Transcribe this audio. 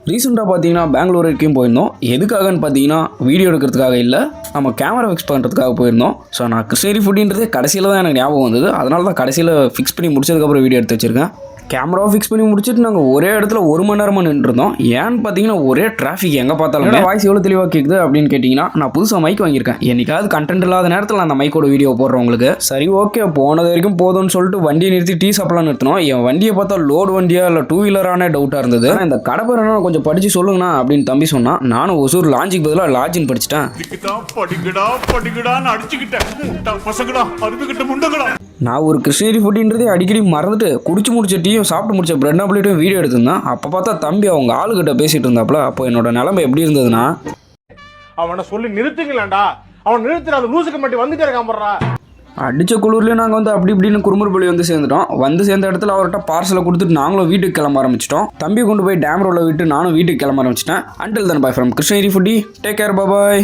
ரீசெண்டாக பார்த்தீங்கன்னா பெங்களூர் வரைக்கும் போயிருந்தோம். எதுக்காகன்னு பார்த்தீங்கன்னா வீடியோ எடுக்கிறதுக்காக இல்லை, நம்ம கேமரா ஃபிக்ஸ் பண்ணுறதுக்காக போயிருந்தோம். ஸோ நான் கிருஷ்ணகிரி ஃபுட்டின்றதே கடைசியில் தான் எனக்கு ஞாபகம் வந்தது. அதனால தான் கடைசியில் ஃபிக்ஸ் பண்ணி முடிச்சதுக்கப்புறம் வீடியோ எடுத்து வச்சுருக்கேன். கேமராவை ஃபிக்ஸ் பண்ணி முடிச்சுட்டு நாங்கள் ஒரே இடத்துல 1 மணி நேரமாக நின்றுருந்தோம். ஏன்னு பார்த்தீங்கன்னா ஒரே டிராஃபிக், எங்கே பார்த்தாலும் வாய்ஸ் எவ்வளோ தெளிவாக கேட்குது அப்படின்னு கேட்டிங்கன்னா, நான் புதுசாக மைக் வாங்கியிருக்கேன். என்னைக்காவது கண்டென்ட் இல்லாத நேரத்தில் அந்த மைக்கோட வீடியோ போடுறேன் உங்களுக்கு. சரி ஓகே, போனது வரைக்கும் போதும்னு சொல்லிட்டு வண்டியை நிறுத்தி டீ சாப்பிடலாம் நிறுத்தினோம். என் வண்டியை பார்த்தா லோடு வண்டியா இல்லை 2 வீலரான டவுட்டாக இருந்தது. இந்த கடை கொஞ்சம் படித்து சொல்லுங்கண்ணா அப்படின்னு தம்பி சொன்னான். நானும் ஒசூர் லாஞ்சுக்கு பதிலாக லாட்ஜின்னு படிச்சிட்டேன். நான் ஒரு கிருஷ்ணகிரி ஃபுட்டின்றதே அடிக்கடி மறந்துட்டு குடிச்சு முடிச்ச டீயும் சாப்பிட்டு முடிச்ச பிரெட் ஆம்லேட்டும் வீடியோ எடுத்திருந்தேன். அப்போ பார்த்தா தம்பி அவங்க ஆளுகிட்ட பேசிட்டு இருந்தாப்புல. அப்போ என்னோட நிலைமை எப்படி இருந்ததுன்னா, அவனை சொல்லி நிறுத்துங்களேன்டா, அவன் நிறுத்துற அந்த லூசுக்கு மட்டும் வந்துட்டே இருக்கான். அடித்த குளிர்லேயும் நாங்கள் அப்படி இப்படின்னு குறுமுறுப்பள்ளி சேர்ந்துட்டோம். சேர்ந்த இடத்துல அவர்கிட்ட பார்சலை கொடுத்துட்டு நாங்களும் வீட்டுக்கு கிளம்ப ஆரம்பிச்சிட்டோம். தம்பியை கொண்டு போய் டேம் ரோடில் விட்டு நானும் வீட்டுக்கு கிளம்ப ஆரம்பிச்சிட்டேன். Until then by from Krishnagiri foodie. Take care, bye.